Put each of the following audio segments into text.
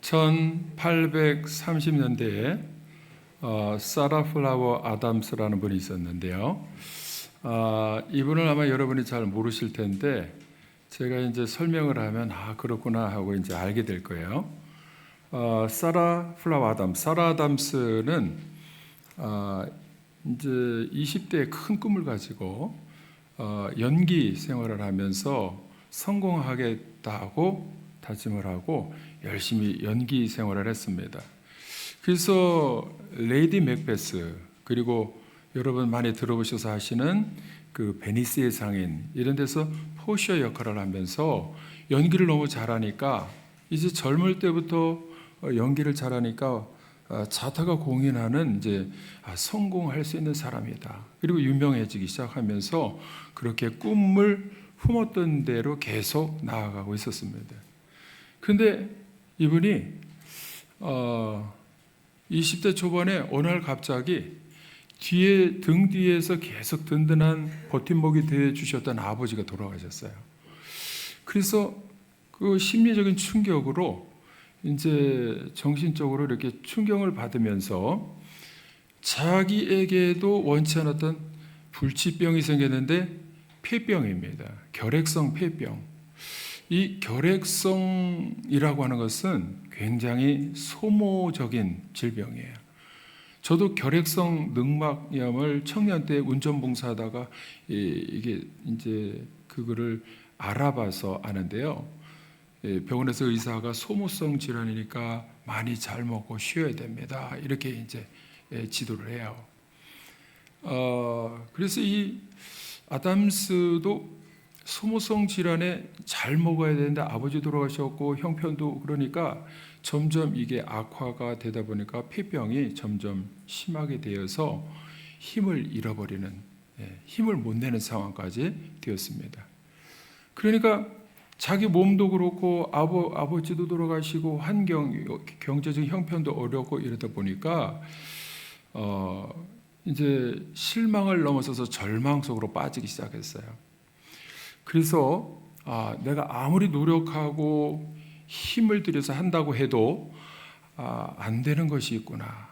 1830년대에 사라 플라워 아담스라는 분이 있었는데요. 이분을 아마 여러분이 잘 모르실 텐데 제가 이제 설명을 하면 그렇구나 하고 이제 알게 될 거예요. 사라 플라워 아담스, 사라 아담스는 이제 20대에 큰 꿈을 가지고 연기 생활을 하면서 성공하겠다고 다짐을 하고 열심히 연기 생활을 했습니다. 그래서 레이디 맥베스, 그리고 여러분 많이 들어보셔서 하시는 그 베니스의 상인, 이런 데서 포셔 역할을 하면서 연기를 너무 잘하니까 이제 젊을 때부터 연기를 잘하니까 자타가 공인하는 이제 성공할 수 있는 사람이다. 그리고 유명해지기 시작하면서 그렇게 꿈을 품었던 대로 계속 나아가고 있었습니다. 그런데 이분이 20대 초반에 어느 날 갑자기 등 뒤에서 계속 든든한 버팀목이 되어 주셨던 아버지가 돌아가셨어요. 그래서 그 심리적인 충격으로 이제 정신적으로 이렇게 충격을 받으면서 자기에게도 원치 않았던 불치병이 생겼는데 폐병입니다. 결핵성 폐병. 이 결핵성이라고 하는 것은 굉장히 소모적인 질병이에요. 저도 결핵성 늑막염을 청년 때 운전봉사하다가 이게 이제 그거를 알아봐서 아는데요. 병원에서 의사가 소모성 질환이니까 많이 잘 먹고 쉬어야 됩니다. 이렇게 이제 지도를 해요. 그래서 이 아담스도 소모성 질환에 잘 먹어야 되는데 아버지 돌아가셨고 형편도 그러니까 점점 이게 악화가 되다 보니까 폐병이 점점 심하게 되어서 힘을 잃어버리는, 힘을 못 내는 상황까지 되었습니다. 그러니까 자기 몸도 그렇고 아버지도 돌아가시고 경제적 형편도 어렵고 이러다 보니까 이제 실망을 넘어서서 절망 속으로 빠지기 시작했어요. 그래서 내가 아무리 노력하고 힘을 들여서 한다고 해도 안 되는 것이 있구나.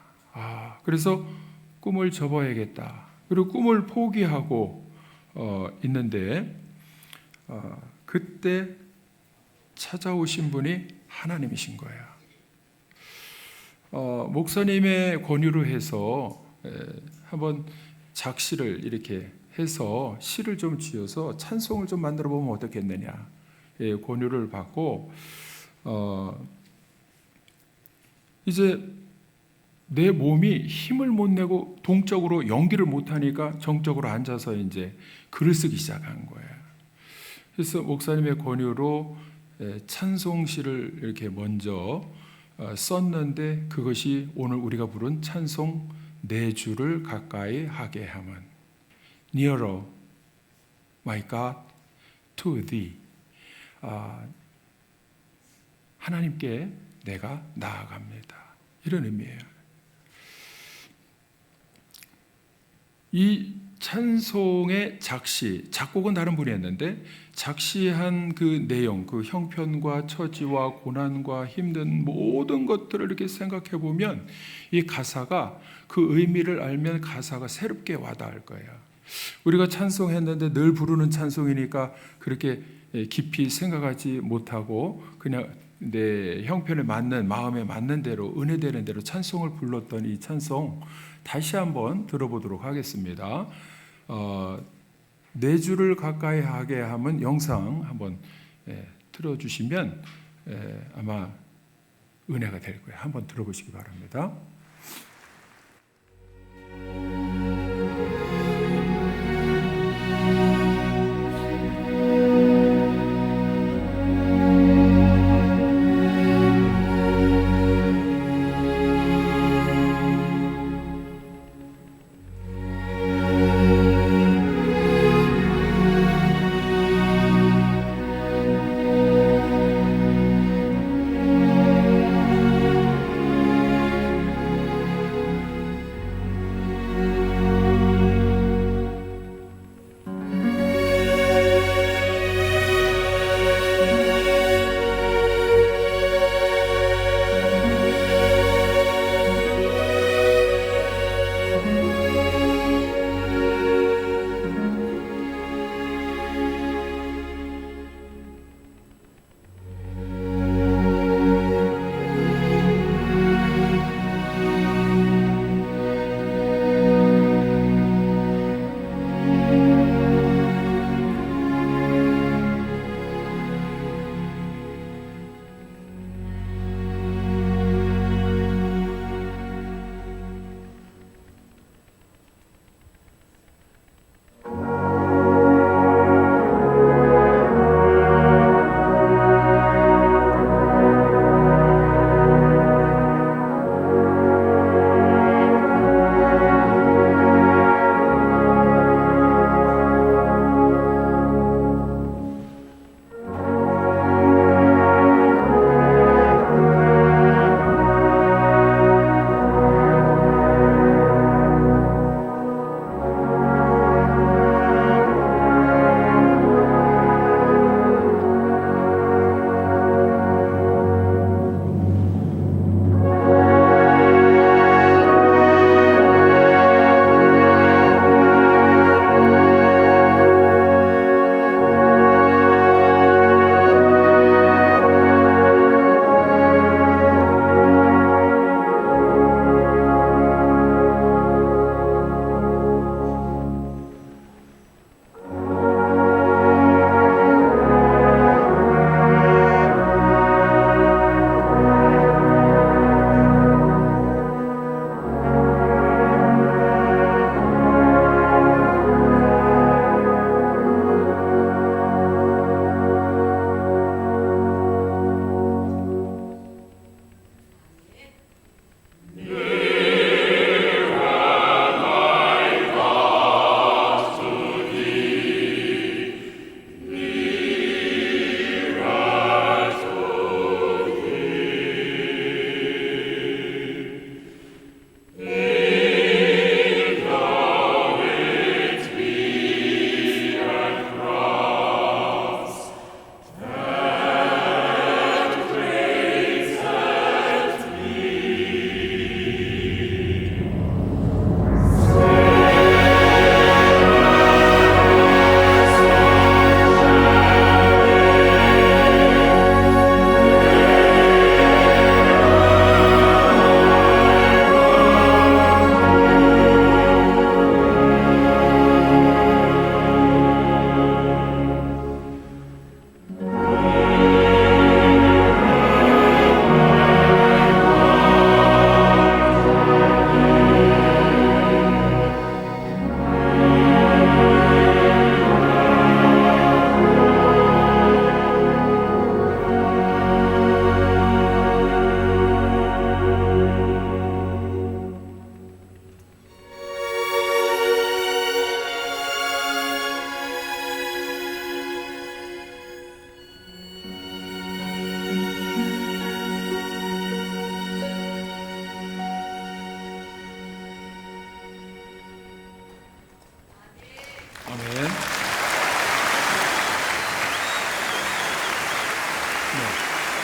그래서 꿈을 접어야겠다. 그리고 꿈을 포기하고 있는데 그때 찾아오신 분이 하나님이신 거예요. 목사님의 권유로 해서 한번 작시를 이렇게 해서 시를 좀 지어서 찬송을 좀 만들어 보면 어떻겠느냐 권유를 받고 이제 내 몸이 힘을 못 내고 동적으로 연기를 못 하니까 정적으로 앉아서 이제 글을 쓰기 시작한 거예요. 그래서 목사님의 권유로 찬송시를 이렇게 먼저 썼는데 그것이 오늘 우리가 부른 찬송 내 주를 가까이 하게 함은 Nearer, my God, to thee. 하나님께 내가 나아갑니다. 이런 의미예요. 이 찬송의 작곡은 다른 분이 했는데 작시한 그 내용, 그 형편과 처지와 고난과 힘든 모든 것들을 이렇게 생각해 보면 이 가사가 그 의미를 알면 가사가 새롭게 와닿을 거예요. 우리가 찬송했는데 늘 부르는 찬송이니까 그렇게 깊이 생각하지 못하고 그냥 내 형편에 맞는 마음에 맞는 대로 은혜되는 대로 찬송을 불렀던 이 찬송 다시 한번 들어보도록 하겠습니다. 내 주를 가까이 하게 하면 영상 한번 틀어주시면 아마 은혜가 될 거예요. 한번 들어보시기 바랍니다.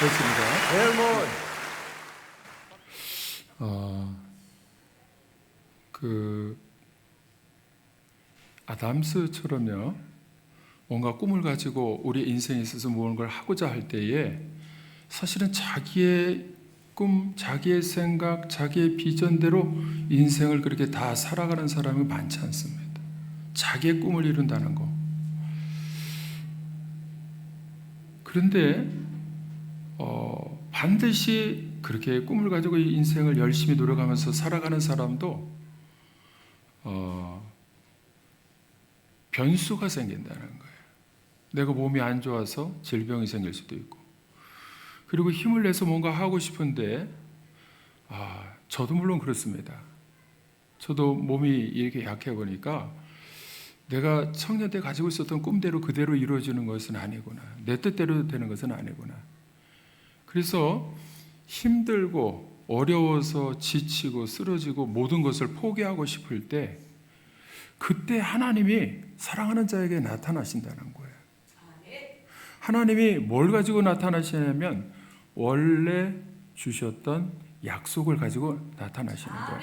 좋습니다. 그 아담스처럼요, 뭔가 꿈을 가지고 우리 인생에 있어서 무언가를 하고자 할 때에 사실은 자기의 꿈, 자기의 생각, 자기의 비전대로 인생을 그렇게 다 살아가는 사람이 많지 않습니다. 자기의 꿈을 이룬다는 거. 그런데 반드시 그렇게 꿈을 가지고 이 인생을 열심히 노력하면서 살아가는 사람도 변수가 생긴다는 거예요. 내가 몸이 안 좋아서 질병이 생길 수도 있고, 그리고 힘을 내서 뭔가 하고 싶은데 저도 물론 그렇습니다. 저도 몸이 이렇게 약해 보니까 내가 청년 때 가지고 있었던 꿈대로 그대로 이루어지는 것은 아니구나, 내 뜻대로 되는 것은 아니구나. 그래서 힘들고 어려워서 지치고 쓰러지고 모든 것을 포기하고 싶을 때 그때 하나님이 사랑하는 자에게 나타나신다는 거예요. 하나님이 뭘 가지고 나타나시냐면 원래 주셨던 약속을 가지고 나타나시는 거예요.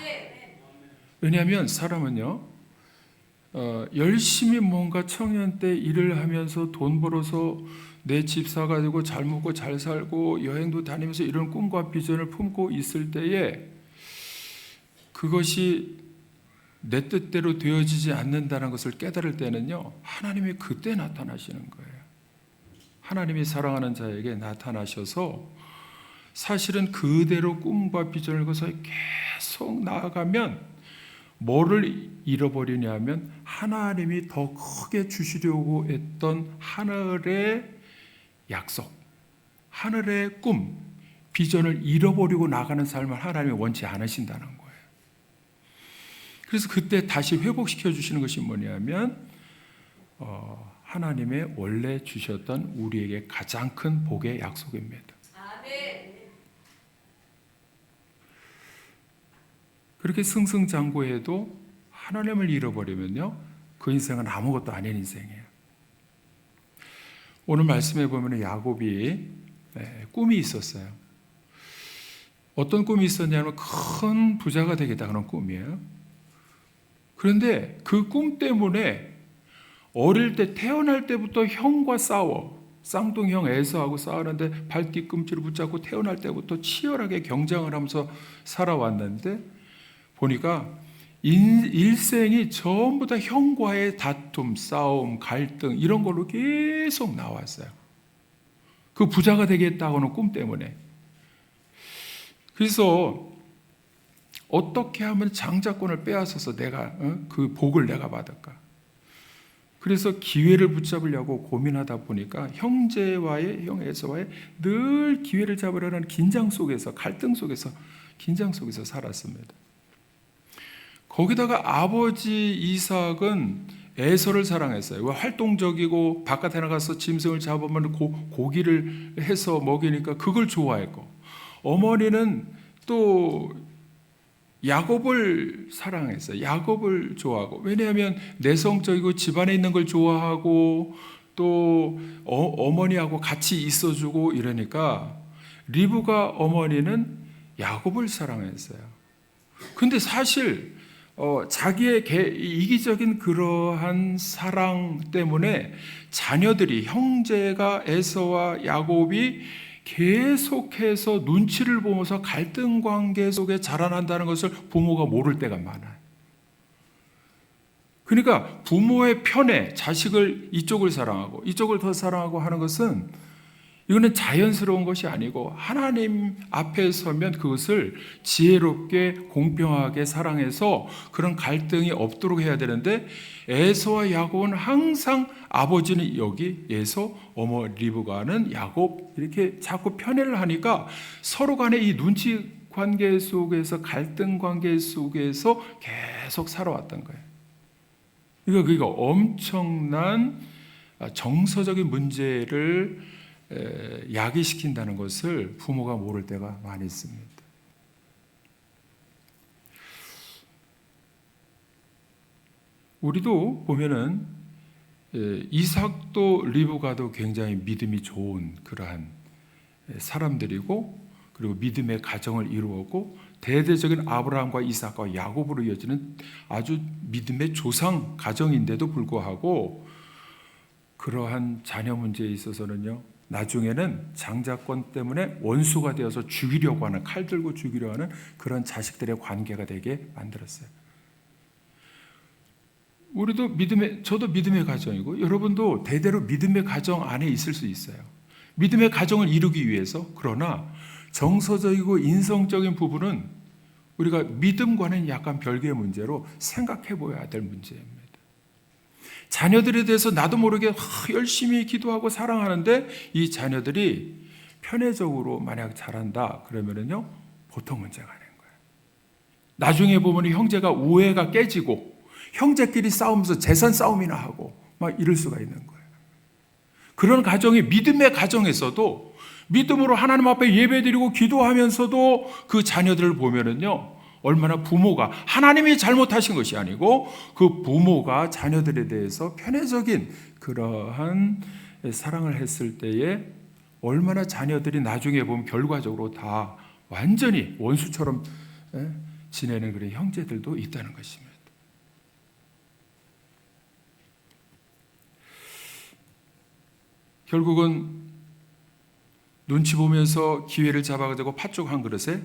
왜냐하면 사람은요, 열심히 뭔가 청년 때 일을 하면서 돈 벌어서 내 집 사가지고 잘 먹고 잘 살고 여행도 다니면서 이런 꿈과 비전을 품고 있을 때에 그것이 내 뜻대로 되어지지 않는다는 것을 깨달을 때는요, 하나님이 그때 나타나시는 거예요. 하나님이 사랑하는 자에게 나타나셔서 사실은 그대로 꿈과 비전을 거서 계속 나아가면 뭐를 잃어버리냐면 하나님이 더 크게 주시려고 했던 하늘의 약속, 하늘의 꿈, 비전을 잃어버리고 나가는 삶을 하나님이 원치 않으신다는 거예요. 그래서 그때 다시 회복시켜 주시는 것이 뭐냐면 하나님의 원래 주셨던 우리에게 가장 큰 복의 약속입니다. 그렇게 승승장구해도 하나님을 잃어버리면요, 그 인생은 아무것도 아닌 인생이에요. 오늘 말씀해 보면 야곱이 꿈이 있었어요. 어떤 꿈이 있었냐면 큰 부자가 되겠다는 꿈이에요. 그런데 그 꿈 때문에 어릴 때 태어날 때부터 형과 싸워. 쌍둥이형 에서하고 싸우는데 발 뒤꿈치를 붙잡고 태어날 때부터 치열하게 경쟁을 하면서 살아왔는데 보니까 일생이 전부 다 형과의 다툼, 싸움, 갈등 이런 걸로 계속 나왔어요. 그 부자가 되겠다고는 꿈 때문에. 그래서 어떻게 하면 장자권을 빼앗아서 내가 그 복을 내가 받을까? 그래서 기회를 붙잡으려고 고민하다 보니까 형 에서와의 늘 기회를 잡으려는 긴장 속에서, 갈등 속에서, 긴장 속에서 살았습니다. 거기다가 아버지 이삭은 에서를 사랑했어요. 활동적이고 바깥에 나가서 짐승을 잡으면 고기를 해서 먹이니까 그걸 좋아했고, 어머니는 또 야곱을 사랑했어요. 야곱을 좋아하고, 왜냐하면 내성적이고 집안에 있는 걸 좋아하고 또 어머니하고 같이 있어주고 이러니까 리브가 어머니는 야곱을 사랑했어요. 근데 사실 자기의 이기적인 그러한 사랑 때문에 자녀들이, 형제가 에서와 야곱이 계속해서 눈치를 보면서 갈등 관계 속에 자라난다는 것을 부모가 모를 때가 많아요. 그러니까 부모의 편에 자식을 이쪽을 사랑하고 이쪽을 더 사랑하고 하는 것은, 이거는 자연스러운 것이 아니고 하나님 앞에 서면 그것을 지혜롭게 공평하게 사랑해서 그런 갈등이 없도록 해야 되는데, 에서와 야곱은 항상 아버지는 여기 에서, 어머 리브가는 야곱 이렇게 자꾸 편애를 하니까 서로 간에 이 눈치 관계 속에서, 갈등 관계 속에서 계속 살아왔던 거예요. 그러니까 엄청난 정서적인 문제를 야기시킨다는 것을 부모가 모를 때가 많이 있습니다. 우리도 보면은 이삭도 리브가도 굉장히 믿음이 좋은 그러한 사람들이고 그리고 믿음의 가정을 이루었고 대대적인 아브라함과 이삭과 야곱으로 이어지는 아주 믿음의 조상 가정인데도 불구하고 그러한 자녀 문제에 있어서는요, 나중에는 장자권 때문에 원수가 되어서 죽이려고 하는, 칼 들고 죽이려 하는 그런 자식들의 관계가 되게 만들었어요. 저도 믿음의 가정이고 여러분도 대대로 믿음의 가정 안에 있을 수 있어요. 믿음의 가정을 이루기 위해서. 그러나 정서적이고 인성적인 부분은 우리가 믿음과는 약간 별개의 문제로 생각해 보아야 될 문제입니다. 자녀들에 대해서 나도 모르게 열심히 기도하고 사랑하는데 이 자녀들이 편애적으로 만약 자란다 그러면은요, 보통 문제가 아닌 거예요. 나중에 보면 형제가 우애가 깨지고 형제끼리 싸우면서 재산 싸움이나 하고 막 이럴 수가 있는 거예요. 그런 가정이 믿음의 가정에서도 믿음으로 하나님 앞에 예배드리고 기도하면서도 그 자녀들을 보면은요, 얼마나 부모가, 하나님이 잘못하신 것이 아니고 그 부모가 자녀들에 대해서 편애적인 그러한 사랑을 했을 때에 얼마나 자녀들이 나중에 보면 결과적으로 다 완전히 원수처럼 지내는 그런 형제들도 있다는 것입니다. 결국은 눈치 보면서 기회를 잡아가지고 팥죽 한 그릇에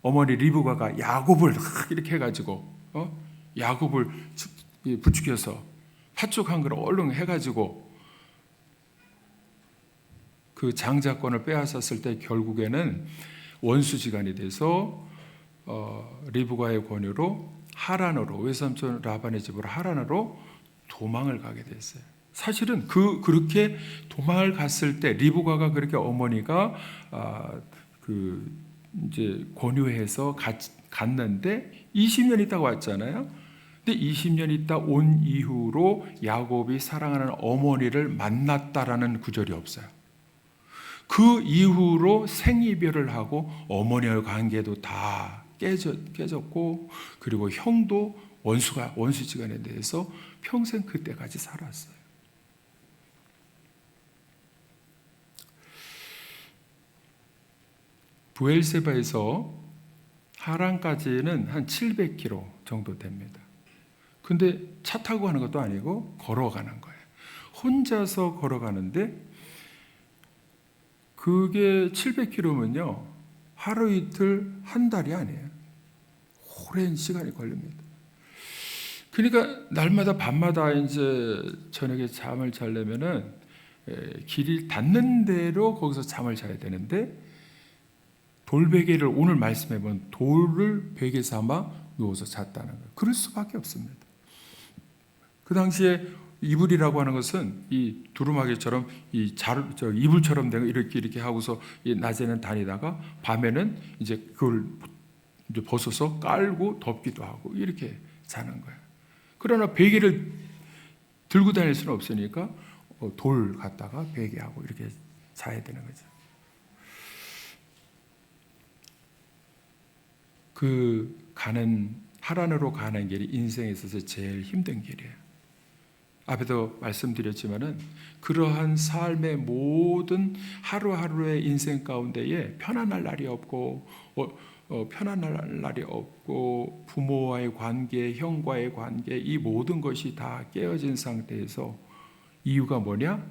어머니 리브가가 야곱을 이렇게 해가지고 야곱을 부추겨서 팥죽 한 그릇 얼른 해가지고 그 장자권을 빼앗았을 때 결국에는 원수지간이 돼서 리브가의 권유로 하란으로, 외삼촌 라반의 집으로 하란으로 도망을 가게 됐어요. 사실은 그렇게 도망을 갔을 때 리브가가 그렇게 어머니가 이제 권유해서 갔는데 20년 있다가 왔잖아요. 근데 20년 있다 온 이후로 야곱이 사랑하는 어머니를 만났다라는 구절이 없어요. 그 이후로 생이별을 하고 어머니와의 관계도 다 깨졌고 그리고 형도 원수지간에 대해서 평생 그때까지 살았어요. 부엘세바에서 하란까지는 한 700km 정도 됩니다. 근데 차 타고 가는 것도 아니고 걸어가는 거예요. 혼자서 걸어가는데 그게 700km면요, 하루 이틀 한 달이 아니에요. 오랜 시간이 걸립니다. 그러니까 날마다 밤마다 이제 저녁에 잠을 자려면은 길이 닿는 대로 거기서 잠을 자야 되는데 돌베개를 오늘 말씀해 본 돌을 베개 삼아 누워서 잤다는 거예요. 그럴 수밖에 없습니다. 그 당시에 이불이라고 하는 것은 이 두루마기처럼 이불처럼 된 거 이렇게 하고서 낮에는 다니다가 밤에는 이제 그걸 이제 벗어서 깔고 덮기도 하고 이렇게 자는 거예요. 그러나 베개를 들고 다닐 수는 없으니까 돌 갖다가 베개하고 이렇게 자야 되는 거죠. 하란으로 가는 길이 인생에 있어서 제일 힘든 길이에요. 앞에도 말씀드렸지만은 그러한 삶의 모든 하루하루의 인생 가운데에 편안할 날이 없고 편안할 날이 없고 부모와의 관계, 형과의 관계, 이 모든 것이 다 깨어진 상태에서 이유가 뭐냐?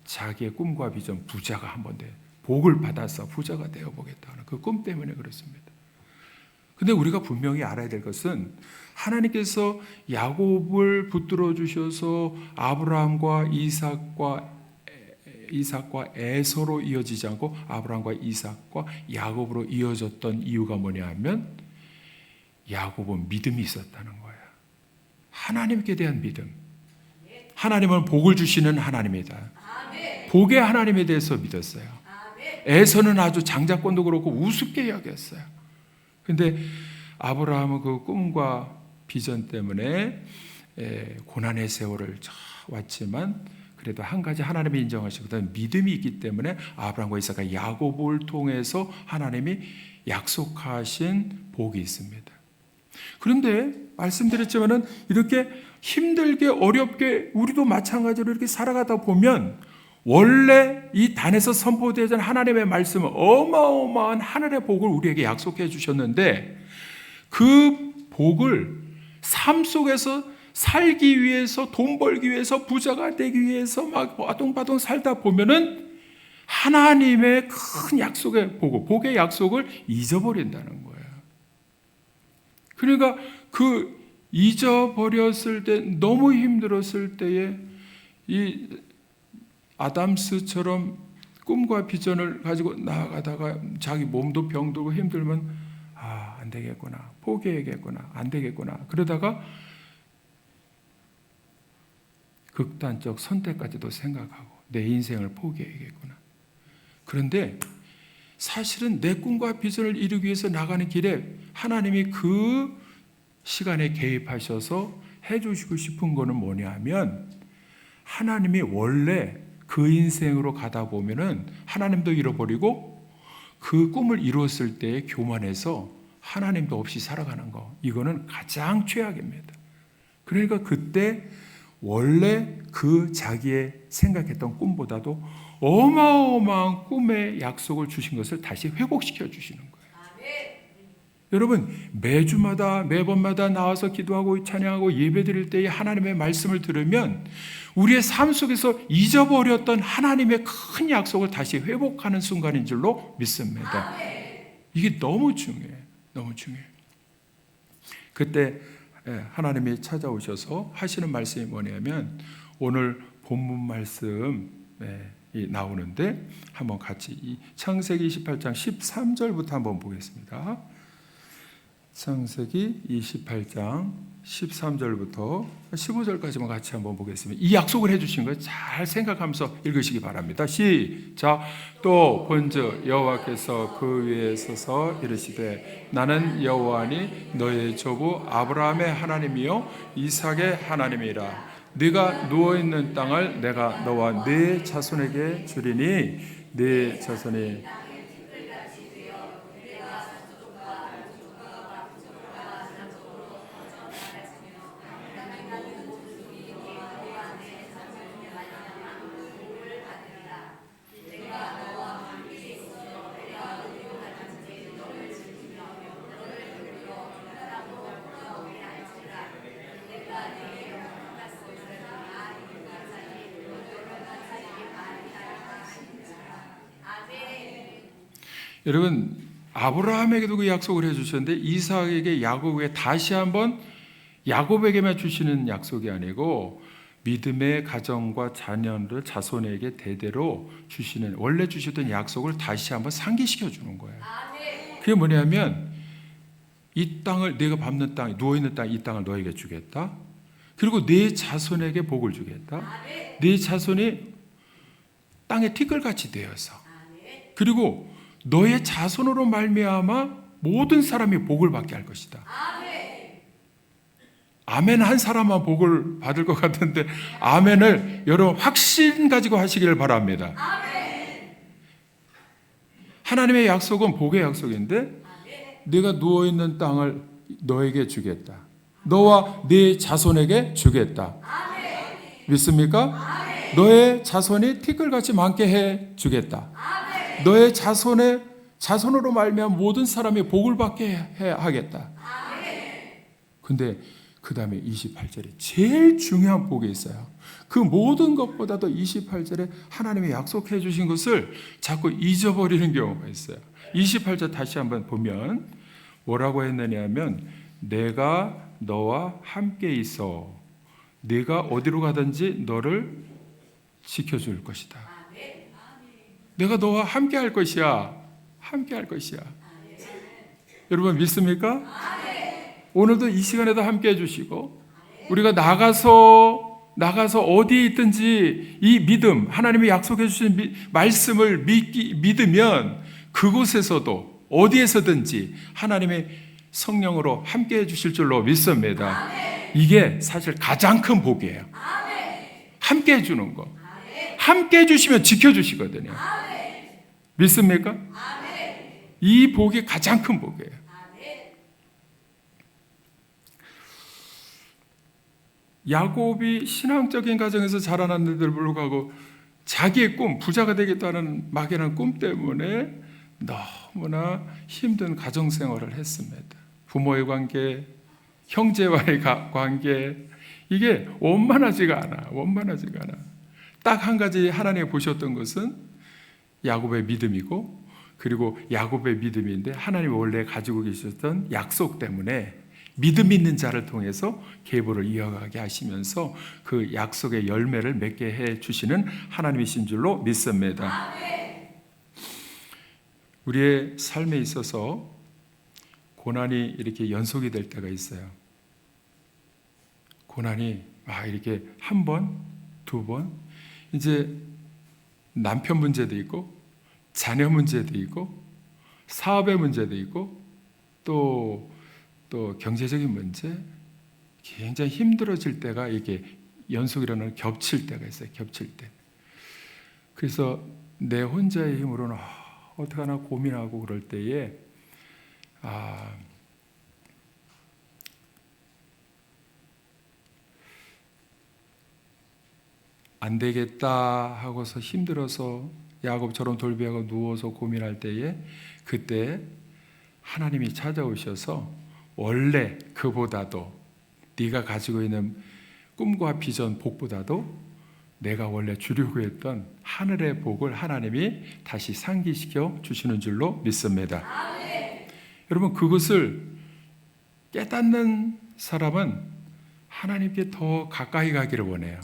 자기의 꿈과 비전, 부자가 한번 복을 받아서 부자가 되어보겠다는 그 꿈 때문에 그렇습니다. 근데 우리가 분명히 알아야 될 것은 하나님께서 야곱을 붙들어 주셔서 아브라함과 이삭과 에서로 이어지지 않고 아브라함과 이삭과 야곱으로 이어졌던 이유가 뭐냐 하면 야곱은 믿음이 있었다는 거예요. 하나님께 대한 믿음. 하나님은 복을 주시는 하나님이다. 복의 하나님에 대해서 믿었어요. 에서는 아주 장자권도 그렇고 우습게 여겼어요. 근데 아브라함은 그 꿈과 비전 때문에 고난의 세월을 왔지만 그래도 한 가지 하나님이 인정하시거든 믿음이 있기 때문에 아브라함과 이삭과 야곱을 통해서 하나님이 약속하신 복이 있습니다. 그런데 말씀드렸지만은 이렇게 힘들게 어렵게 우리도 마찬가지로 이렇게 살아가다 보면 원래 이 단에서 선포되던 하나님의 말씀은 어마어마한 하늘의 복을 우리에게 약속해 주셨는데 그 복을 삶 속에서 살기 위해서, 돈 벌기 위해서, 부자가 되기 위해서 막 아동바동 살다 보면은 하나님의 큰 약속의 복의 약속을 잊어버린다는 거예요. 그러니까 그 잊어버렸을 때, 너무 힘들었을 때에 이 아담스처럼 꿈과 비전을 가지고 나아가다가 자기 몸도 병들고 힘들면 안 되겠구나, 포기해야겠구나, 안 되겠구나, 그러다가 극단적 선택까지도 생각하고 내 인생을 포기해야겠구나. 그런데 사실은 내 꿈과 비전을 이루기 위해서 나가는 길에 하나님이 그 시간에 개입하셔서 해주시고 싶은 거는 뭐냐 하면, 하나님이 원래 그 인생으로 가다 보면은 하나님도 잃어버리고 그 꿈을 이루었을 때의 교만해서 하나님도 없이 살아가는 거, 이거는 가장 최악입니다. 그러니까 그때 원래 그 자기의 생각했던 꿈보다도 어마어마한 꿈의 약속을 주신 것을 다시 회복시켜 주시는 거예요. 여러분, 매번마다 나와서 기도하고 찬양하고 예배드릴 때에 하나님의 말씀을 들으면 우리의 삶 속에서 잊어버렸던 하나님의 큰 약속을 다시 회복하는 순간인 줄로 믿습니다. 이게 너무 중요해요. 너무 중요해요. 그때 하나님이 찾아오셔서 하시는 말씀이 뭐냐면, 오늘 본문 말씀 나오는데 한번 같이 창세기 28장 13절부터 한번 보겠습니다. 창세기 28장 13절부터 15절까지만 같이 한번 보겠습니다. 이 약속을 해주신 거 잘 생각하면서 읽으시기 바랍니다. 시작. 또 본즉 여호와께서 그 위에 서서 이르시되 나는 여호와니 너의 조부 아브라함의 하나님이요 이삭의 하나님이라. 네가 누워있는 땅을 내가 너와 네 자손에게 주리니 네 자손이 여러분, 아브라함에게도 그 약속을 해주셨는데 이삭에게, 야곱에게 다시 한번 야곱에게만 주시는 약속이 아니고 믿음의 가정과 자녀를 자손에게 대대로 주시는, 원래 주셨던 약속을 다시 한번 상기시켜 주는 거예요. 그게 뭐냐면, 이 땅을, 내가 밟는 땅, 누워있는 땅, 이 땅을 너에게 주겠다. 그리고 네 자손에게 복을 주겠다. 네 자손이 땅의 티끌같이 되어서, 그리고 너의 자손으로 말미암아 모든 사람이 복을 받게 할 것이다. 아멘 한 사람만 복을 받을 것 같은데 아멘을 여러분 확신 가지고 하시기를 바랍니다. 하나님의 약속은 복의 약속인데, 네가 누워있는 땅을 너에게 주겠다. 너와 네 자손에게 주겠다. 믿습니까? 너의 자손이 티끌같이 많게 해 주겠다. 너의 자손으로 말미암아 모든 사람이 복을 받게 하겠다. 근데 그 다음에 28절에 제일 중요한 복이 있어요. 그 모든 것보다도 28절에 하나님이 약속해 주신 것을 자꾸 잊어버리는 경우가 있어요. 28절 다시 한번 보면 뭐라고 했느냐 하면, 내가 너와 함께 있어 네가 어디로 가든지 너를 지켜줄 것이다. 내가 너와 함께 할 것이야. 함께 할 것이야. 여러분 믿습니까? 오늘도 이 시간에도 함께 해주시고, 우리가 나가서 어디에 있든지 이 믿음, 하나님이 약속해 주신 말씀을 믿으면 그곳에서도 어디에서든지 하나님의 성령으로 함께 해주실 줄로 믿습니다. 이게 사실 가장 큰 복이에요. 함께 해주는 거. 함께 해주시면 지켜주시거든요. 믿습니까? 이 복이 가장 큰 복이에요. 야곱이 신앙적인 가정에서 자라났는데도 불구하고 자기의 꿈, 부자가 되겠다는 막연한 꿈 때문에 너무나 힘든 가정생활을 했습니다. 부모의 관계, 형제와의 관계, 이게 원만하지가 않아. 딱 한 가지 하나님이 보셨던 것은 야곱의 믿음이고, 그리고 야곱의 믿음인데 하나님이 원래 가지고 계셨던 약속 때문에 믿음 있는 자를 통해서 계보를 이어가게 하시면서 그 약속의 열매를 맺게 해 주시는 하나님이신 줄로 믿습니다. 우리의 삶에 있어서 고난이 이렇게 연속이 될 때가 있어요. 고난이 이렇게 한 번, 두 번, 이제 남편 문제도 있고, 자녀 문제도 있고, 사업의 문제도 있고, 또 경제적인 문제, 굉장히 힘들어질 때가 이게 연속이라는 겹칠 때가 있어요. 겹칠 때. 그래서 내 혼자의 힘으로는 어떻게 하나 고민하고 그럴 때에 안 되겠다 하고서 힘들어서 야곱처럼 돌비하고 누워서 고민할 때에 그때 하나님이 찾아오셔서 원래 그보다도 네가 가지고 있는 꿈과 비전, 복보다도 내가 원래 주려고 했던 하늘의 복을 하나님이 다시 상기시켜 주시는 줄로 믿습니다. 여러분, 그것을 깨닫는 사람은 하나님께 더 가까이 가기를 원해요.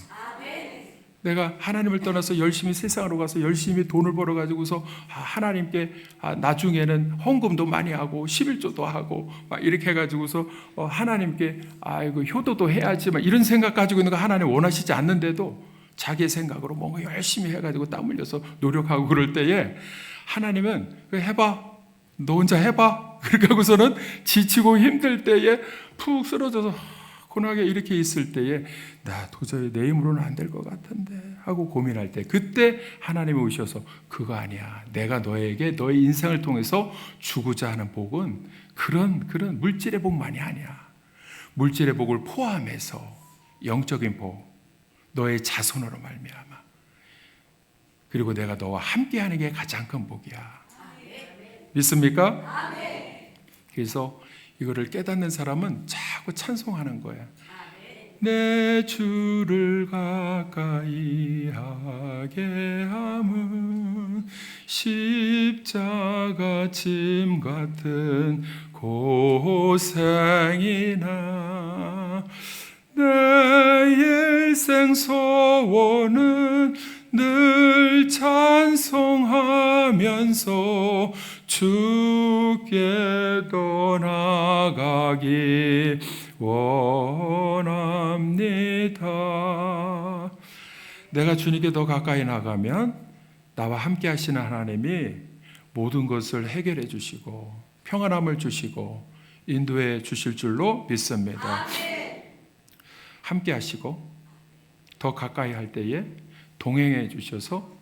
내가 하나님을 떠나서 열심히 세상으로 가서 열심히 돈을 벌어가지고서 하나님께 나중에는 헌금도 많이 하고 11조도 하고 막 이렇게 해가지고서 하나님께 이거 효도도 해야지 막 이런 생각 가지고 있는 거 하나님 원하시지 않는데도 자기의 생각으로 뭔가 열심히 해가지고 땀 흘려서 노력하고 그럴 때에 하나님은 해봐, 너 혼자 해봐. 그렇게 하고서는 지치고 힘들 때에 푹 쓰러져서 고난하게 이렇게 있을 때에 나 도저히 내 힘으로는 안 될 것 같은데 하고 고민할 때 그때 하나님이 오셔서 그거 아니야. 내가 너에게 너의 인생을 통해서 주고자 하는 복은 그런 물질의 복만이 아니야. 물질의 복을 포함해서 영적인 복, 너의 자손으로 말미암아. 그리고 내가 너와 함께하는 게 가장 큰 복이야. 믿습니까? 그래서 이거를 깨닫는 사람은 자꾸 찬송하는 거야. 내 주를 가까이 하게 함은 십자가 짐 같은 고생이나 내 일생 소원은 늘 찬송하면서 주께 떠나가기 원합니다. 내가 주님께 더 가까이 나가면 나와 함께 하시는 하나님이 모든 것을 해결해 주시고 평안함을 주시고 인도해 주실 줄로 믿습니다. 함께 하시고 더 가까이 할 때에 동행해 주셔서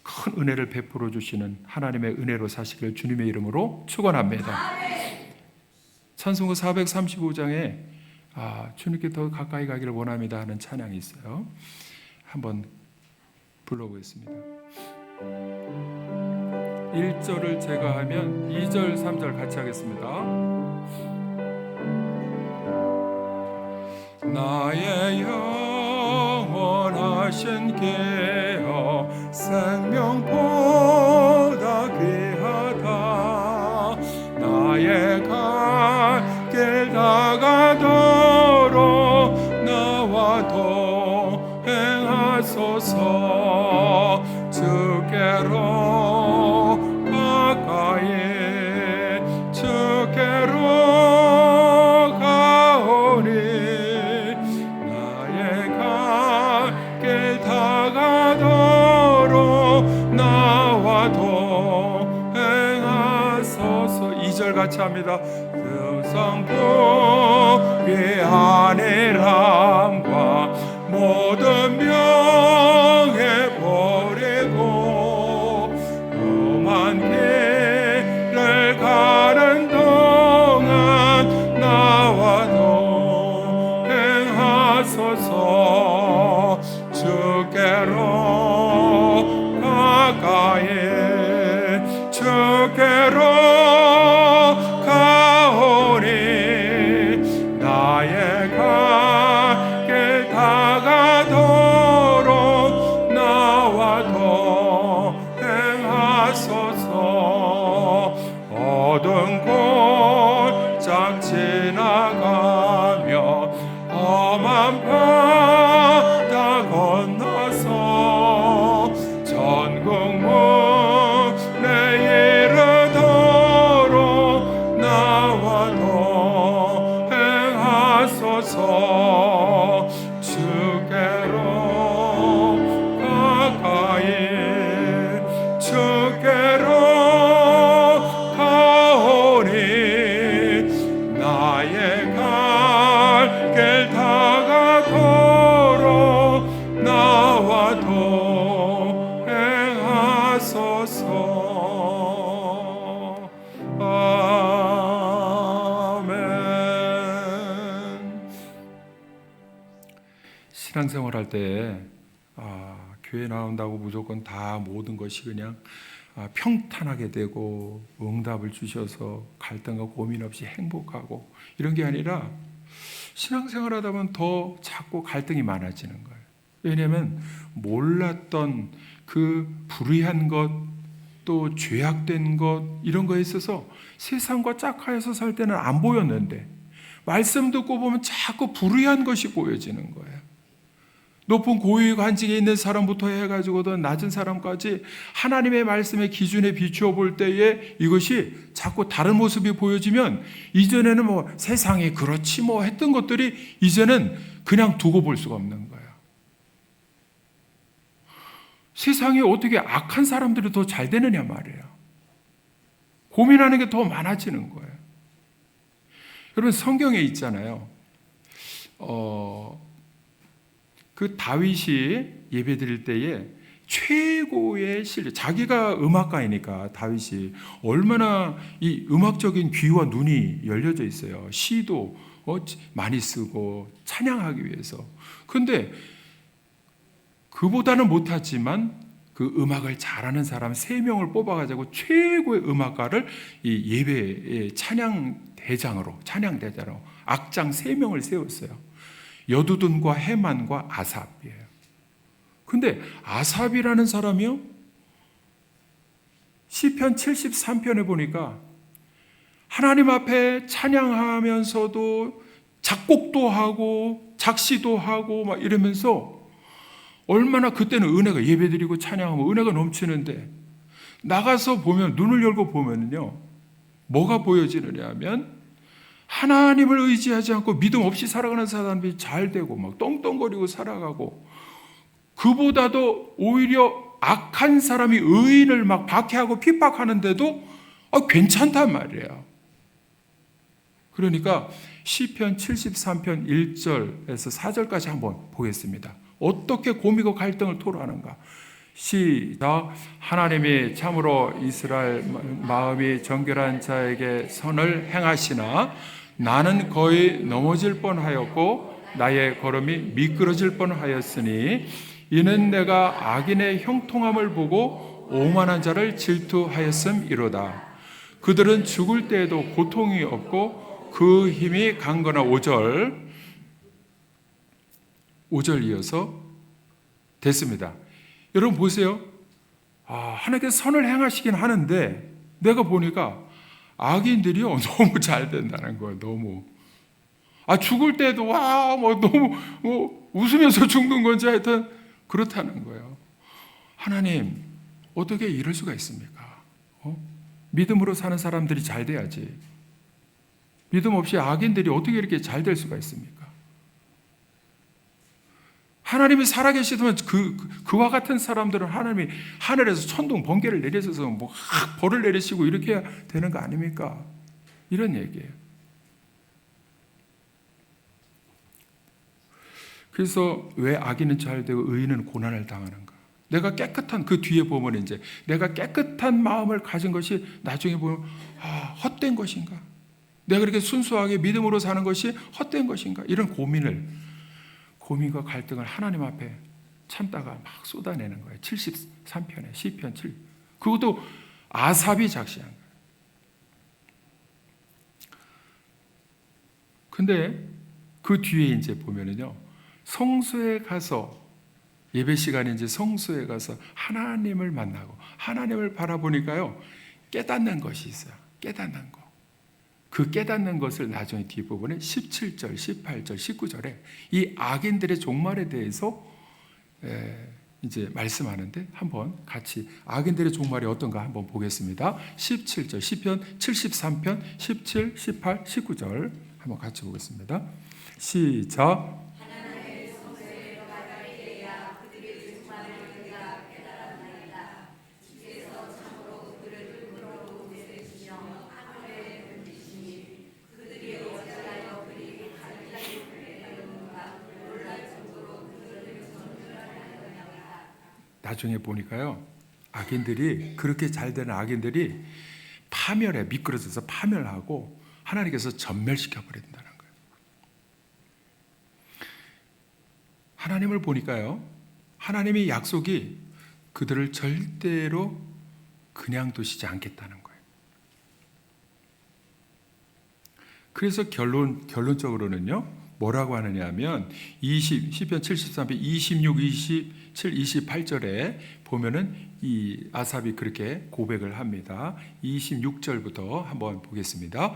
큰 은혜를 베풀어 주시는 하나님의 은혜로 사시길 주님의 이름으로 축원합니다. 찬송가 435장에 주님께 더 가까이 가기를 원합니다 하는 찬양이 있어요. 한번 불러보겠습니다. 1절을 제가 하면 2절, 3절 같이 하겠습니다. 나의 영원하신 계여 생명보다 귀하다. 나의 갈 길 다가도록 나와 동행하소서. 주께로 가까이 주께로 가오니 나의 갈 길 다가도록 나와 동행하소서. 2절 같이 합니다. 성복이 아니람과 모든 명예 버리고 험한 길을 가는 동안 나와 동행하소서. 주께로 신앙생활할 때 교회 나온다고 무조건 다 모든 것이 그냥 평탄하게 되고 응답을 주셔서 갈등과 고민 없이 행복하고 이런 게 아니라 신앙생활하다 보면 더 자꾸 갈등이 많아지는 거예요. 왜냐하면 몰랐던 그 불의한 것, 또 죄악된 것 이런 거에 있어서 세상과 짝하여서 살 때는 안 보였는데 말씀 듣고 보면 자꾸 불의한 것이 보여지는 거예요. 높은 고위 관직에 있는 사람부터 해가지고도 낮은 사람까지 하나님의 말씀의 기준에 비추어 볼 때에 이것이 자꾸 다른 모습이 보여지면 이전에는 뭐 세상이 그렇지 뭐 했던 것들이 이제는 그냥 두고 볼 수가 없는 거예요. 세상에 어떻게 악한 사람들이 더 잘 되느냐 말이에요. 고민하는 게 더 많아지는 거예요. 여러분 성경에 있잖아요. 그 다윗이 예배 드릴 때에 최고의 실력, 자기가 음악가이니까 다윗이 얼마나 이 음악적인 귀와 눈이 열려져 있어요. 시도 많이 쓰고 찬양하기 위해서. 그런데 그보다는 못하지만 그 음악을 잘하는 사람 3명을 뽑아가지고 최고의 음악가를 이 예배의 찬양 대장으로 악장 3명을 세웠어요. 여두둔과 헤만과 아삽이에요. 근데 아삽이라는 사람이요, 시편 73편에 보니까 하나님 앞에 찬양하면서도 작곡도 하고 작시도 하고 막 이러면서 얼마나 그때는 은혜가 예배드리고 찬양하면 은혜가 넘치는데 나가서 보면 눈을 열고 보면요 뭐가 보여지느냐 하면 하나님을 의지하지 않고 믿음 없이 살아가는 사람들이 잘 되고 막 떵떵거리고 살아가고 그보다도 오히려 악한 사람이 의인을 막 박해하고 핍박하는데도 괜찮단 말이에요. 그러니까 시편 73편 1절에서 4절까지 한번 보겠습니다. 어떻게 고민과 갈등을 토로하는가. 시작. 하나님이 참으로 이스라엘 마음이 정결한 자에게 선을 행하시나 나는 거의 넘어질 뻔하였고 나의 걸음이 미끄러질 뻔하였으니 이는 내가 악인의 형통함을 보고 오만한 자를 질투하였음이로다. 그들은 죽을 때에도 고통이 없고 그 힘이 강거나 5절 이어서 됐습니다. 여러분 보세요. 하나님께서 선을 행하시긴 하는데 내가 보니까 악인들이요 너무 잘 된다는 거예요. 너무 죽을 때도 너무 웃으면서 죽는 건지 하여튼 그렇다는 거예요. 하나님 어떻게 이럴 수가 있습니까? 믿음으로 사는 사람들이 잘 돼야지 믿음 없이 악인들이 어떻게 이렇게 잘 될 수가 있습니까? 하나님이 살아계시면 그와 같은 사람들은 하나님이 하늘에서 천둥 번개를 내리셔서 벌을 내리시고 이렇게 해야 되는 거 아닙니까? 이런 얘기예요. 그래서 왜 악인은 잘 되고 의인은 고난을 당하는가? 내가 깨끗한 그 뒤에 보면 이제 내가 깨끗한 마음을 가진 것이 나중에 보면 헛된 것인가? 내가 그렇게 순수하게 믿음으로 사는 것이 헛된 것인가? 이런 고민과 갈등을 하나님 앞에 참다가 막 쏟아내는 거예요. 73편에 시편 7. 그것도 아삽이 작시한 거예요. 근데 그 뒤에 이제 보면은요. 성소에 가서 예배 시간에 이제 성소에 가서 하나님을 만나고 하나님을 바라보니까요. 깨닫는 것이 있어요. 깨닫는 거. 그 깨닫는 것을 나중에 뒷부분에 17절, 18절, 19절에 이 악인들의 종말에 대해서 이제 말씀하는데 한번 같이 악인들의 종말이 어떤가 한번 보겠습니다. 17절, 시편 73편 17, 18, 19절 한번 같이 보겠습니다. 시작. 나중에 보니까요, 악인들이 그렇게 잘 되는 악인들이 파멸에 미끄러져서 파멸하고 하나님께서 전멸시켜 버린다는 거예요. 하나님을 보니까요, 하나님의 약속이 그들을 절대로 그냥 두시지 않겠다는 거예요. 그래서 결론적으로는요, 뭐라고 하느냐 하면 시편 73편 26, 27, 28절에 보면은 이 아삽이 그렇게 고백을 합니다. 26절부터 한번 보겠습니다.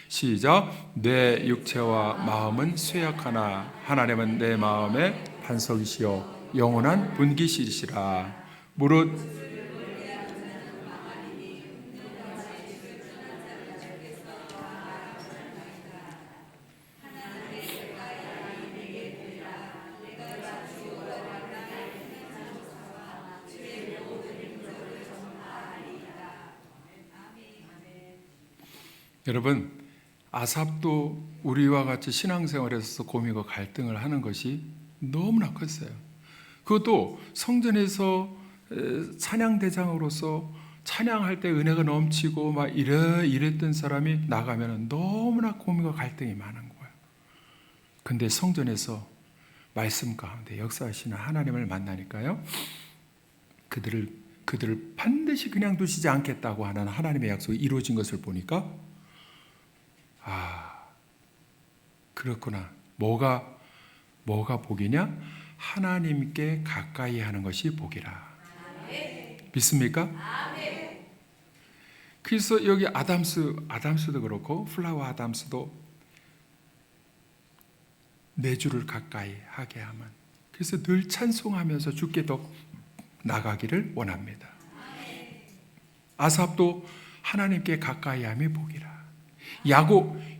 시작. 내 육체와 마음은 쇠약하나 하나님은 내 마음의 반석이시요 영원한 분기시리시라. 무릇 여러분, 아삽도 우리와 같이 신앙생활에서 고민과 갈등을 하는 것이 너무나 컸어요. 그것도 성전에서 찬양대장으로서 찬양할 때 은혜가 넘치고 막 이랬던 사람이 나가면 너무나 고민과 갈등이 많은 거예요. 근데 성전에서 말씀 가운데 역사하시는 하나님을 만나니까요, 그들을 반드시 그냥 두시지 않겠다고 하는 하나님의 약속이 이루어진 것을 보니까 그렇구나. 뭐가 복이냐? 하나님께 가까이 하는 것이 복이라. 믿습니까? 그래서 여기 아담스도 그렇고 플라워 아담스도 내 주를 가까이 하게 하면, 그래서 늘 찬송하면서 주께 더 나가기를 원합니다. 아삽도 하나님께 가까이 함이 복이라.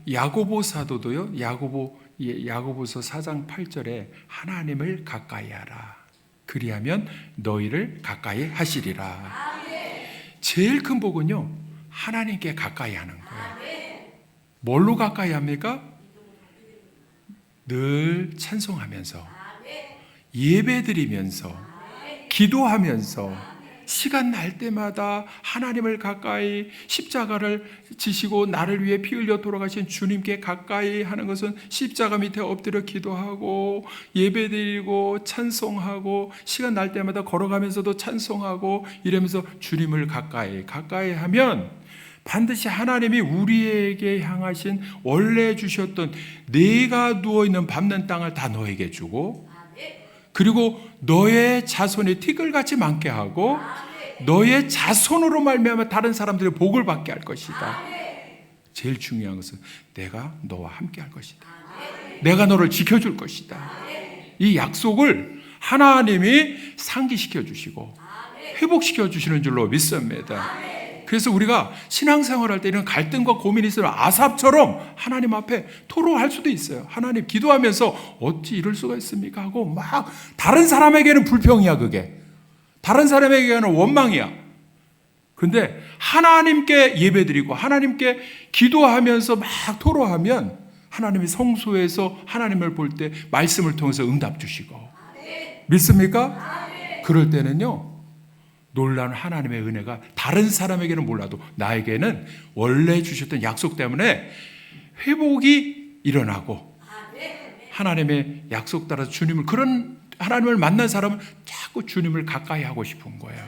야고보 사도도요, 야고보서 4장 8절에 하나님을 가까이 하라. 그리하면 너희를 가까이 하시리라. 제일 큰 복은요, 하나님께 가까이 하는 거예요. 뭘로 가까이 합니까? 늘 찬송하면서, 예배드리면서, 기도하면서, 시간 날 때마다 하나님을 가까이, 십자가를 지시고 나를 위해 피 흘려 돌아가신 주님께 가까이 하는 것은 십자가 밑에 엎드려 기도하고 예배드리고 찬송하고 시간 날 때마다 걸어가면서도 찬송하고 이러면서 주님을 가까이 하면 반드시 하나님이 우리에게 향하신 원래 주셨던 내가 누워있는 밟는 땅을 다 너에게 주고, 그리고 너의 자손이 티끌같이 많게 하고 너의 자손으로 말미암아 다른 사람들의 복을 받게 할 것이다. 제일 중요한 것은 내가 너와 함께 할 것이다. 내가 너를 지켜줄 것이다. 이 약속을 하나님이 상기시켜 주시고 회복시켜 주시는 줄로 믿습니다. 그래서 우리가 신앙생활할 때 이런 갈등과 고민이 있으면 아삽처럼 하나님 앞에 토로할 수도 있어요. 하나님, 기도하면서 어찌 이럴 수가 있습니까 하고 막, 다른 사람에게는 불평이야. 그게 다른 사람에게는 원망이야. 근데 하나님께 예배드리고 하나님께 기도하면서 막 토로하면 하나님이 성소에서 하나님을 볼 때 말씀을 통해서 응답 주시고. 믿습니까? 그럴 때는요, 놀라운 하나님의 은혜가 다른 사람에게는 몰라도 나에게는 원래 주셨던 약속 때문에 회복이 일어나고, 하나님의 약속 따라서 그런 하나님을 만난 사람은 자꾸 주님을 가까이 하고 싶은 거예요.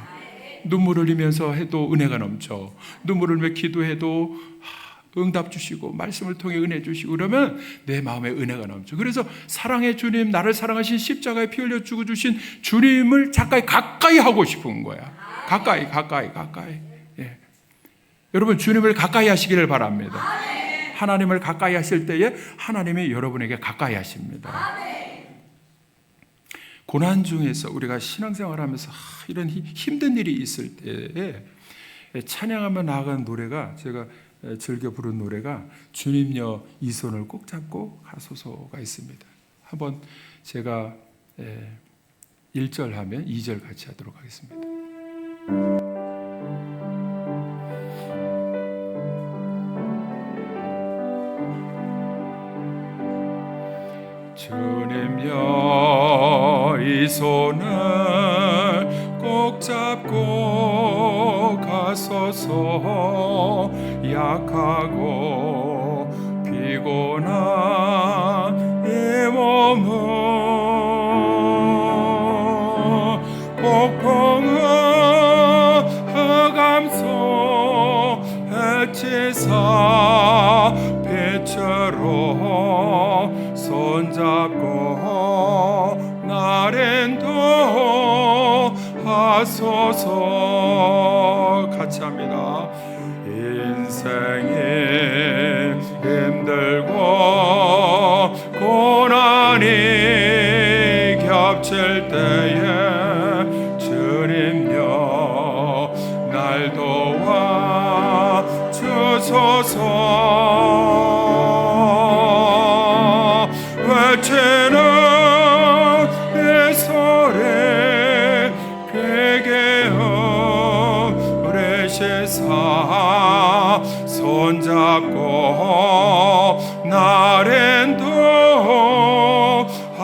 눈물을 흘리면서 해도 은혜가 넘쳐. 눈물을 흘리며 기도해도 응답 주시고 말씀을 통해 은혜 주시고 그러면 내 마음에 은혜가 넘쳐. 그래서 사랑의 주님, 나를 사랑하신 십자가에 피 흘려 죽어 주신 주님을 가까이 하고 싶은 거야. 가까이. 예. 여러분, 주님을 가까이 하시기를 바랍니다. 하나님을 가까이 하실 때에 하나님이 여러분에게 가까이 하십니다. 고난 중에서 우리가 신앙생활하면서 이런 힘든 일이 있을 때에 찬양하며 나아가는 노래가, 제가 즐겨 부른 노래가 주님여 이 손을 꼭 잡고 가소서가 있습니다. 한번 제가 1절 하면 2절 같이 하도록 하겠습니다. 주님여 이 손을 꼭 잡고 가소서. 약하고 피곤한 이 몸을 주사 빛으로 손잡고 나를 인도하소서. 같이 합니다. 인생이 힘들고 고난이 겹칠 때에 주님여 날 도와 주소서. 외치는 내 소리 그게 오래시사 손잡고 나를 인도하소서.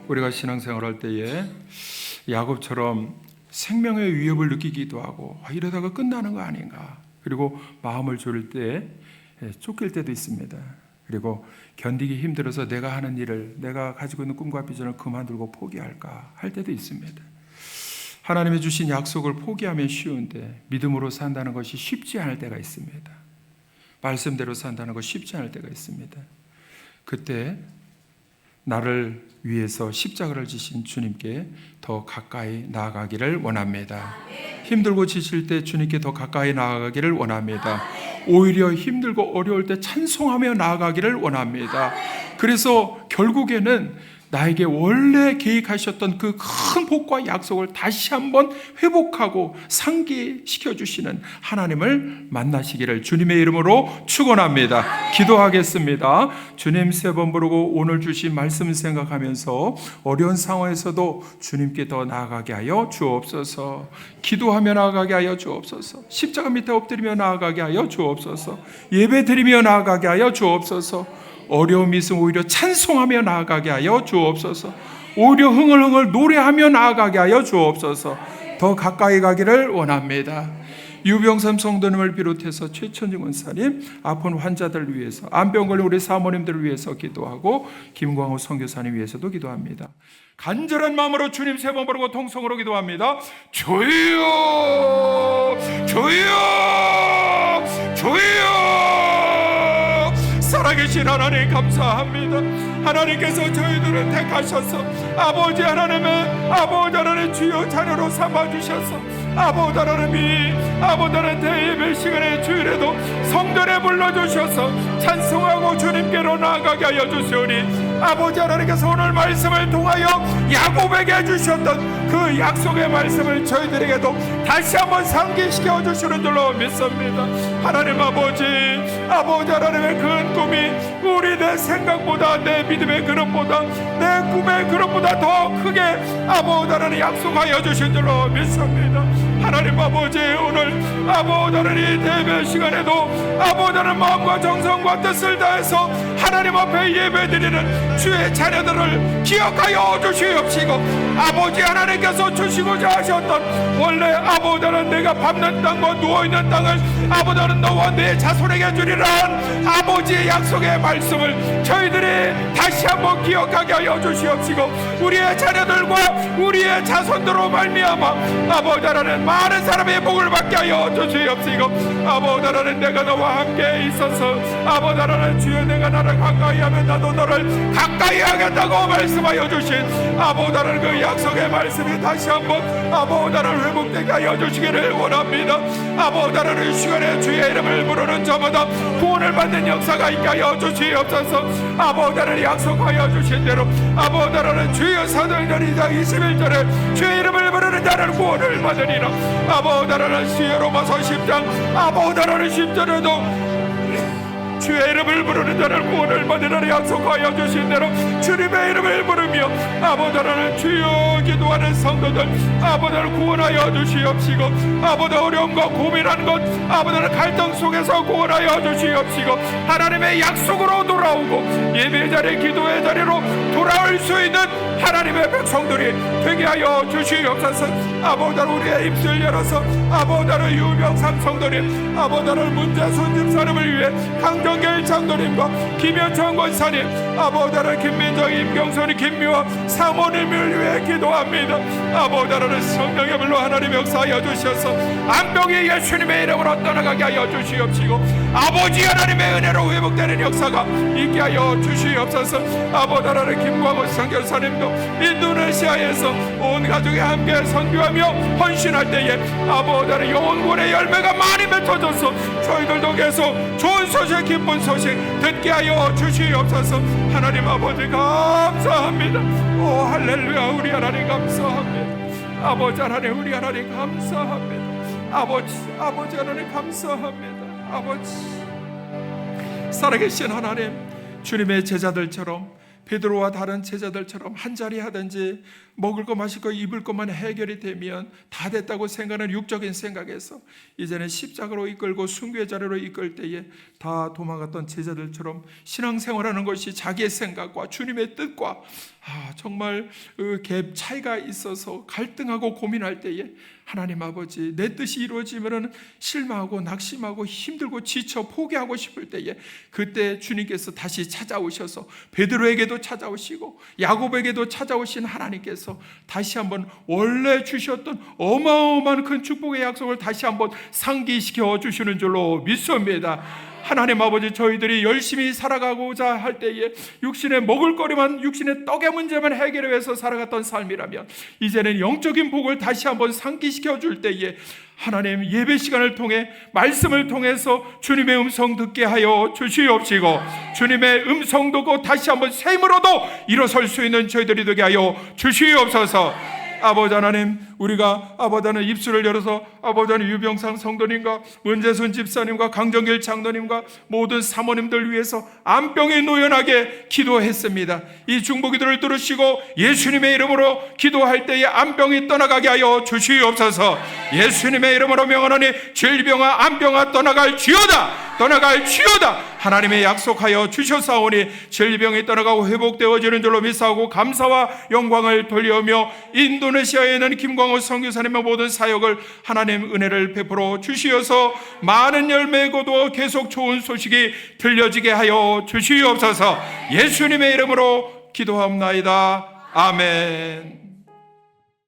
우리가 신앙생활할 때에 야곱처럼 생명의 위협을 느끼기도 하고 이러다가 끝나는 거 아닌가, 그리고 마음을 졸일 때 쫓길 때도 있습니다. 그리고 견디기 힘들어서 내가 하는 일을, 내가 가지고 있는 꿈과 비전을 그만두고 포기할까 할 때도 있습니다. 하나님이 주신 약속을 포기하면 쉬운데 믿음으로 산다는 것이 쉽지 않을 때가 있습니다. 말씀대로 산다는 것이 쉽지 않을 때가 있습니다. 그때 나를 위해서 십자가를 지신 주님께 더 가까이 나아가기를 원합니다. 힘들고 지칠 때 주님께 더 가까이 나아가기를 원합니다. 오히려 힘들고 어려울 때 찬송하며 나아가기를 원합니다. 그래서 결국에는 나에게 원래 계획하셨던 그 큰 복과 약속을 다시 한번 회복하고 상기시켜 주시는 하나님을 만나시기를 주님의 이름으로 축원합니다. 기도하겠습니다. 주님 세 번 부르고 오늘 주신 말씀 생각하면서 어려운 상황에서도 주님께 더 나아가게 하여 주옵소서. 기도하며 나아가게 하여 주옵소서. 십자가 밑에 엎드리며 나아가게 하여 주옵소서. 예배 드리며 나아가게 하여 주옵소서. 어려움이 있으면 오히려 찬송하며 나아가게 하여 주옵소서. 오히려 흥얼흥얼 노래하며 나아가게 하여 주옵소서. 더 가까이 가기를 원합니다. 유병삼 성도님을 비롯해서 최천지 권사님, 아픈 환자들을 위해서, 암병 걸린 우리 사모님들을 위해서 기도하고 김광호 선교사님 위해서도 기도합니다. 간절한 마음으로 주님 세 번 부르고 통성으로 기도합니다. 주여, 주여, 주여. 살아계신 하나님 감사합니다. 하나님께서 저희들을 택하셔서 아버지 하나님 주여 자녀로 삼아주셔서 아버지 하나님 대예배 시간에 주일에도 성전에 불러주셔서 찬송하고 주님께로 나아가게 하여 주시오니 아버지 하나님께서 오늘 말씀을 통하여 야곱에게 주셨던 그 약속의 말씀을 저희들에게도 다시 한번 상기시켜 주시는 줄로 믿습니다. 하나님 아버지 하나님의 큰 꿈이 우리 내 생각보다, 내 믿음의 그릇보다, 내 꿈의 그릇보다 더 크게 아버지 하나님 약속하여 주신 줄로 믿습니다. 하나님 아버지 오늘 아버지 하나님 대배 시간에도 아버지 하나님 마음과 정성과 뜻을 다해서 하나님 앞에 예배드리는 주의 자녀들을 기억하여 주시옵시고 아버지 하나님께서 주시고자 하셨던 원래 아버지 하나님 내가 밟는 땅과 누워있는 땅을 아버지 하나님 너와 내 자손에게 주리라는 아버지의 약속의 말씀을 저희들이 다시 한번 기억하게 하여 주시옵시고 우리의 자녀들과 우리의 자손들로 말미암아 아버지 하나님 많은 사람의 복을 받게 하여 주시옵시고 아버지 하나님 내가 너와 함께 있어서 아버지 하나님 주여 내가 나를 가까이 하면 나도 너를 가까이 하겠다고 말씀하여 주신 아버지 하나님 그 약속의 말씀이 다시 한번 아버지 하나님 회복되게 하여 주시기를 원합니다. 아버지 하나님 시간에 주의 이름을 부르는 저마다 구원을 받는 역사가 있게 하여 주시옵소서. 아버지 하나님 약속하여 주신 대로 아버지 하나님 주여 사도행전 2장 21절에 주의 이름을 부르는 자는 구원을 받으리라. 아버지 하나님 주여 로마서 10장 아버지 하나님 10절에도 주의 이름을 부르는 자를 구원을 받으라 약속하여 주신 대로 주님의 이름을 부르며 아버지 하나님 주여 기도하는 성도들 아버지 하나님 구원하여 주시옵시고 아버지 어려움과 고민하는 것 아버지 하나님 갈등 속에서 구원하여 주시옵시고 하나님의 약속으로 돌아 돌아오고 예배 자리, 기도의 자리로 돌아올 수 있는 하나님의 백성들이 되게 하여 주시옵소서. 아버지로 우리의 입술 열어서 아버지로 유병상 성도님, 아버지로 문재순 집사님을 위해 강정길 장로님과 김현창 권사님, 아버지로 김민정, 임경선이, 김미화 사모님을 위해 기도합니다. 아버지로 성령의 불로 하나님 역사하여 주셔서 안병이 예수님의 이름으로 떠나가게 하여 주시옵시고 아버지 하나님의 은혜로 회복되는 역사가 있게 하여 주시옵소서. 아버지로 김광호 선교사님도 인도네시아에서 온 가족이 함께 선교하며 헌신할 때에 아버지로 영혼군의 열매가 많이 맺혀져서 저희들도 계속 좋은 소식, 기쁜 소식 듣게 하여 주시옵소서. 하나님 아버지 감사합니다. 오 할렐루야. 우리 하나님 감사합니다. 아버지 하나님, 우리 하나님 감사합니다. 아버지 하나님 감사합니다. 아버지 살아계신 하나님, 주님의 제자들처럼 베드로와 다른 제자들처럼 한자리 하든지 먹을 거 마실 거 입을 것만 해결이 되면 다 됐다고 생각하는 육적인 생각에서 이제는 십자가로 이끌고 순교의 자리로 이끌 때에 다 도망갔던 제자들처럼 신앙생활하는 것이 자기의 생각과 주님의 뜻과 정말 갭 차이가 있어서 갈등하고 고민할 때에 하나님 아버지, 내 뜻이 이루어지면 실망하고 낙심하고 힘들고 지쳐 포기하고 싶을 때에 그때 주님께서 다시 찾아오셔서 베드로에게도 찾아오시고 야곱에게도 찾아오신 하나님께서 다시 한번 원래 주셨던 어마어마한 큰 축복의 약속을 다시 한번 상기시켜 주시는 줄로 믿습니다. 하나님 아버지, 저희들이 열심히 살아가고자 할 때에 육신의 먹을거리만, 육신의 떡의 문제만 해결해 위해서 살아갔던 삶이라면 이제는 영적인 복을 다시 한번 상기시켜 줄 때에 하나님 예배 시간을 통해 말씀을 통해서 주님의 음성 듣게 하여 주시옵시고 주님의 음성 듣고 다시 한번 새 힘으로도 일어설 수 있는 저희들이 되게 하여 주시옵소서. 아버지 하나님, 우리가 아버지는 입술을 열어서 아버지는 유병상 성도님과 문재순 집사님과 강정길 장로님과 모든 사모님들 위해서 안병이 노연하게 기도했습니다. 이 중보기도를 들으시고 예수님의 이름으로 기도할 때에 안병이 떠나가게 하여 주시옵소서. 예수님의 이름으로 명하노니 질병아 안병아 떠나갈지어다, 떠나갈지어다. 하나님의 약속하여 주셨사오니 질병이 떠나가고 회복되어지는 줄로 믿사오고 감사와 영광을 돌려오며 인도네시아에 있는 김광호 선교사님의 모든 사역을 하나님 은혜를 베풀어 주시어서 많은 열매 거두어 계속 좋은 소식이 들려지게 하여 주시옵소서. 예수님의 이름으로 기도합나이다. 아멘.